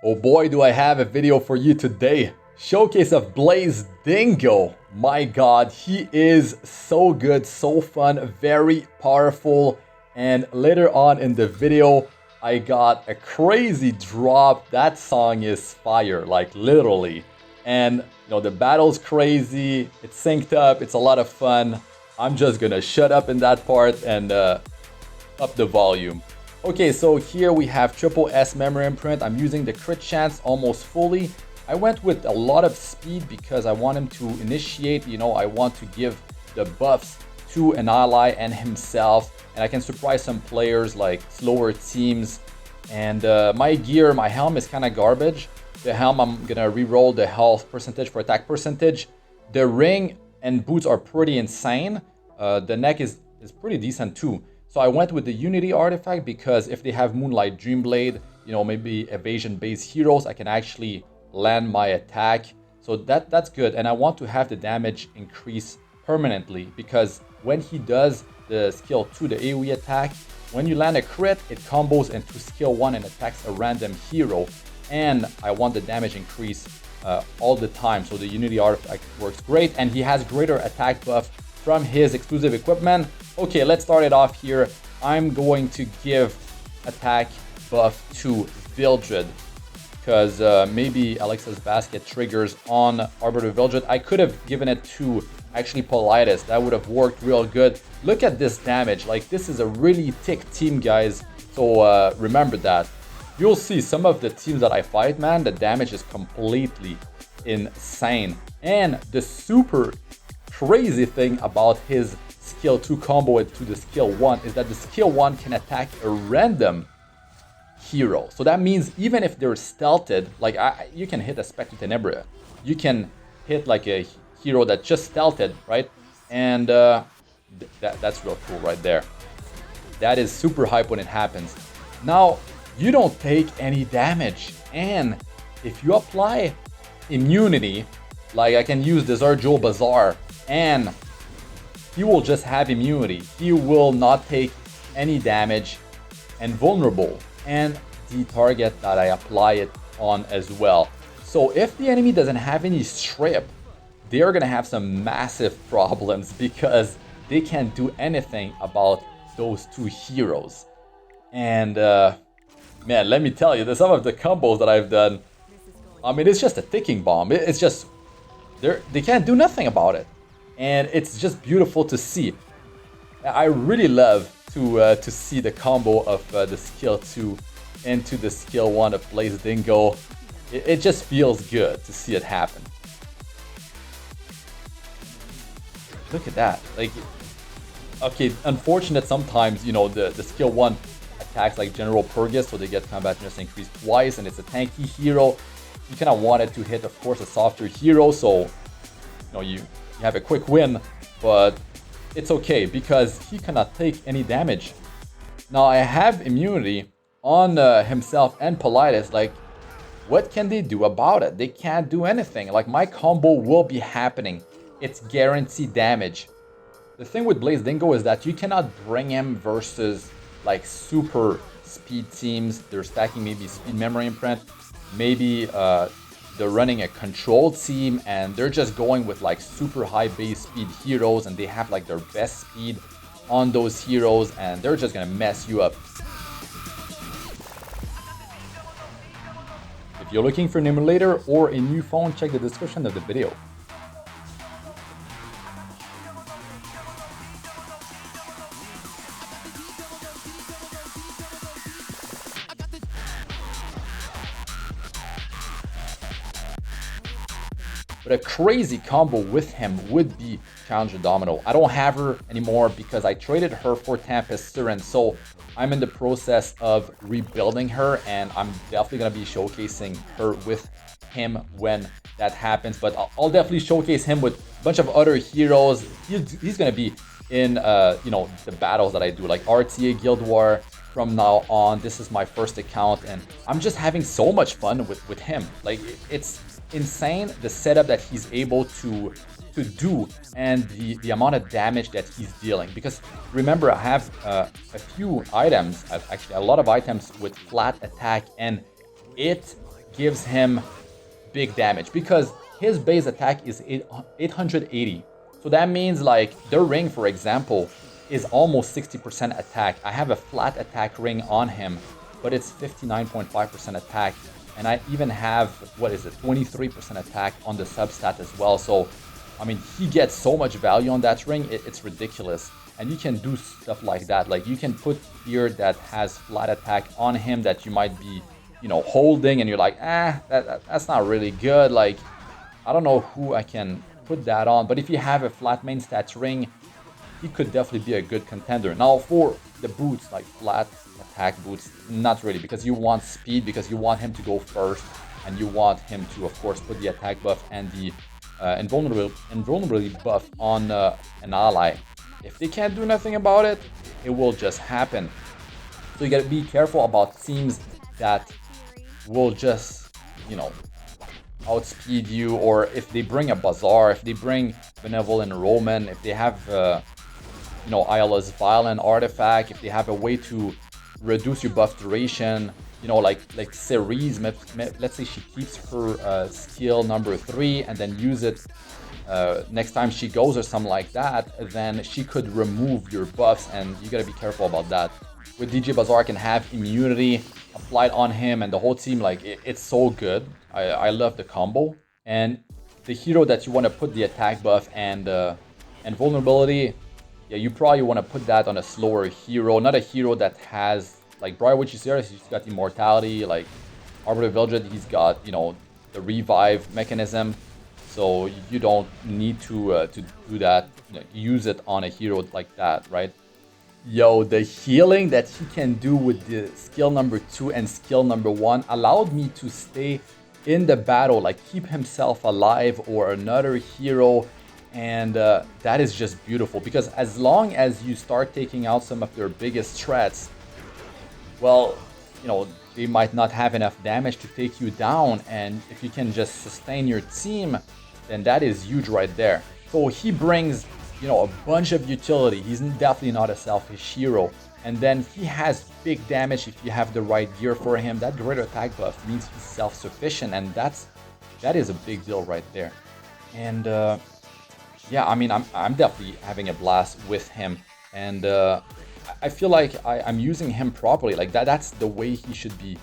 Oh boy, do I have a video for you today. Showcase of Blaze Dingo. My god, he is so good, so fun, very powerful. And later on in the video, I got a crazy drop. That song is fire, like literally. And you know, the battle's crazy, it's synced up, it's a lot of fun. I'm just gonna shut up in that part and up the volume. Okay, so here we have triple S memory imprint. I'm using the crit chance almost fully. I went with a lot of speed because I want him to initiate, you know, I want to give the buffs to an ally and himself. And I can surprise some players like slower teams. And my gear, my helm is kind of garbage. The helm, I'm gonna re-roll the health percentage for attack percentage. The ring and boots are pretty insane. The neck is pretty decent too. So I went with the Unity artifact because if they have Moonlight Dreamblade, you know, maybe evasion-based heroes, I can actually land my attack. So that's good. And I want to have the damage increase permanently because when he does the skill 2, the AoE attack, when you land a crit, it combos into skill 1 and attacks a random hero. And I want the damage increase all the time. So the Unity artifact works great. And he has greater attack buff from his exclusive equipment. Okay, let's start it off here. I'm going to give attack buff to Vildred because maybe Alexa's basket triggers on Arbiter Vildred. I could have given it to actually Caides. That would have worked real good. Look at this damage. Like, this is a really thick team, guys. So remember that. You'll see some of the teams that I fight, man, the damage is completely insane. And the super crazy thing about his skill 2 combo it to the skill 1 is that the skill 1 can attack a random hero. So that means even if they're stealthed, like you can hit a Spectre Tenebria, you can hit like a hero that just stealthed, right? And that's real cool right there. That is super hype when it happens. Now, you don't take any damage, and if you apply immunity, like I can use the Zarjo Bazaar, and he will just have immunity. He will not take any damage and vulnerable, and the target that I apply it on as well. So if the enemy doesn't have any strip, they're gonna have some massive problems because they can't do anything about those two heroes. And man, let me tell you, some of the combos that I've done, I mean, it's just a ticking bomb. It's just, they can't do nothing about it. And it's just beautiful to see. I really love to see the combo of the skill 2 into the skill 1 of Blaze Dingo. It just feels good to see it happen. Look at that. Like, okay, unfortunate sometimes, you know, the skill 1 attacks like General Purgus, so they get combatness increased twice, and it's a tanky hero. You kind of wanted to hit, of course, a softer hero, so you know, you have a quick win, but it's okay because he cannot take any damage. Now I have immunity on himself and Caides. Like, what can they do about it? They can't do anything. Like, my combo will be happening. It's guaranteed damage. The thing with Blaze Dingo is that you cannot bring him versus like super speed teams. They're stacking maybe speed memory imprint, maybe they're running a control team and they're just going with like super high base speed heroes and they have like their best speed on those heroes and they're just gonna mess you up. If you're looking for an emulator or a new phone, check the description of the video. But a crazy combo with him would be Challenger Domino. I don't have her anymore because I traded her for Tempest Siren. So I'm in the process of rebuilding her and I'm definitely going to be showcasing her with him when that happens. But I'll definitely showcase him with a bunch of other heroes. He's going to be in, you know, the battles that I do, like RTA Guild War from now on. This is my first account and I'm just having so much fun with him. Like, it's insane the setup that he's able to do and the amount of damage that he's dealing, because remember, I have a few items, actually a lot of items with flat attack, and it gives him big damage because his base attack is 880. So that means like the ring, for example, is almost 60% attack. I have a flat attack ring on him, but it's 59.5% attack. And I even have, what is it, 23% attack on the substat as well. So, I mean, he gets so much value on that ring, it's ridiculous. And you can do stuff like that. Like you can put gear that has flat attack on him that you might be, you know, holding, and you're like, that's not really good. Like, I don't know who I can put that on. But if you have a flat main stats ring, he could definitely be a good contender. Now for the boots, like flat attack boots, not really, because you want speed, because you want him to go first, and you want him to, of course, put the attack buff and the invulnerability buff on an ally. If they can't do nothing about it, it will just happen. So you gotta be careful about teams that will just, you know, outspeed you, or if they bring a Bazaar, if they bring Benevolent Roman, if they have, you know, Isla's Violent Artifact, if they have a way to reduce your buff duration, you know, like Ceres, let's say she keeps her skill number 3 and then use it next time she goes or something like that, then she could remove your buffs, and you gotta be careful about that. With DJ Bazaar, I can have immunity applied on him and the whole team, like it's so good. I love the combo. And the hero that you want to put the attack buff and vulnerability, yeah, you probably want to put that on a slower hero, not a hero that has, like Briarwitch, he's got immortality, like Arbiter Vildred, he's got, you know, the revive mechanism, so you don't need to do that, you know, use it on a hero like that, right? Yo, the healing that he can do with the skill number 2 and skill number 1 allowed me to stay in the battle, like keep himself alive or another hero. And that is just beautiful, because as long as you start taking out some of their biggest threats, well, you know, they might not have enough damage to take you down. And if you can just sustain your team, then that is huge right there. So he brings, you know, a bunch of utility. He's definitely not a selfish hero. And then he has big damage if you have the right gear for him. That greater attack buff means he's self-sufficient, and that is a big deal right there. And yeah, I mean, I'm definitely having a blast with him, and I feel like I'm using him properly. Like that's the way he should be,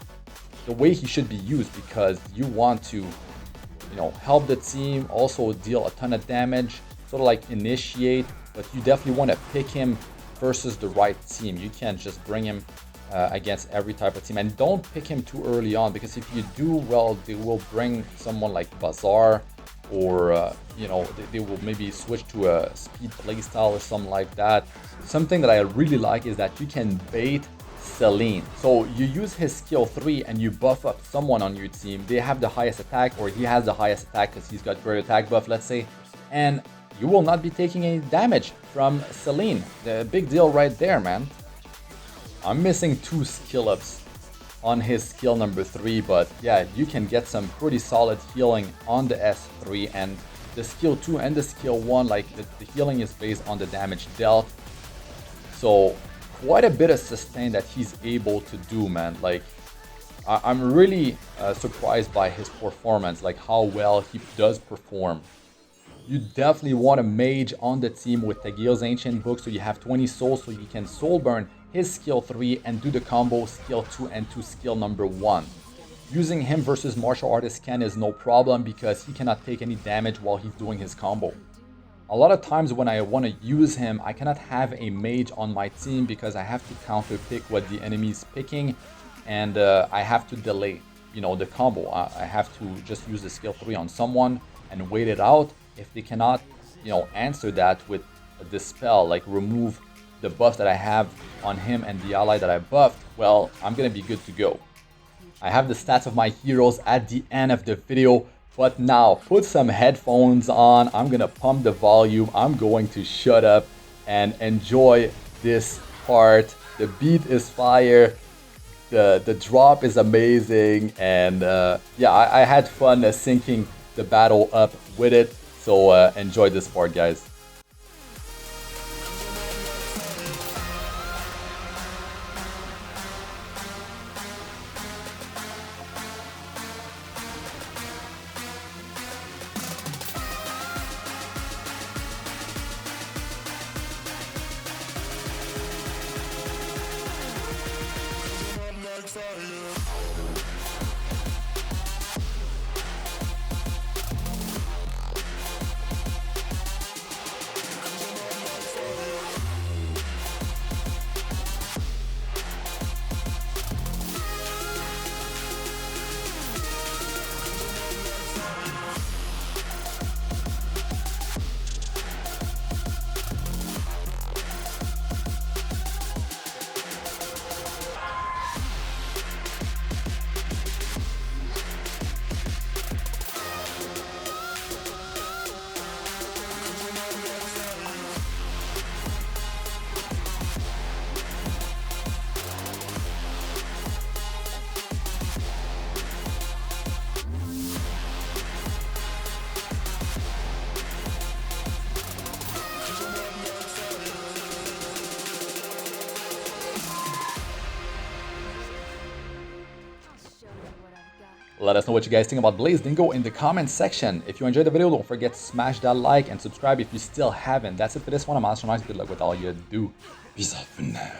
used, because you want to, you know, help the team, also deal a ton of damage, sort of like initiate, but you definitely want to pick him versus the right team. You can't just bring him against every type of team, and don't pick him too early on, because if you do, well, they will bring someone like Bazaar, or you know, they will maybe switch to a speed playstyle or something like that. Something that I really like is that you can bait Selene. So you use his skill 3 and you buff up someone on your team. They have the highest attack, or he has the highest attack because he's got great attack buff, let's say, and you will not be taking any damage from Selene. The big deal right there, man. I'm missing 2 skill ups on his skill number 3, but yeah, you can get some pretty solid healing on the S3, and the skill 2 and the skill 1, like the healing is based on the damage dealt. So quite a bit of sustain that he's able to do, man. Like I'm really surprised by his performance, like how well he does perform. You definitely want a mage on the team with Tagil's Ancient Book, so you have 20 souls, so you can soul burn his skill 3 and do the combo skill 2 and 2 skill number 1. Using him versus Martial Artist Ken is no problem, because he cannot take any damage while he's doing his combo. A lot of times when I want to use him, I cannot have a mage on my team because I have to counter pick what the enemy is picking, and I have to delay, you know, the combo. I have to just use the skill 3 on someone and wait it out. If they cannot, you know, answer that with a dispel, like remove the buff that I have on him and the ally that I buffed, well, I'm gonna be good to go. I have the stats of my heroes at the end of the video, but now put some headphones on. I'm gonna pump the volume. I'm going to shut up and enjoy this part. The beat is fire. The drop is amazing, and yeah, I had fun syncing the battle up with it. So enjoy this part, guys. Let us know what you guys think about Blaze Dingo in the comment section. If you enjoyed the video, don't forget to smash that like and subscribe if you still haven't. That's it for this one. I'm Astranox. Good luck with all you do. Peace out for now.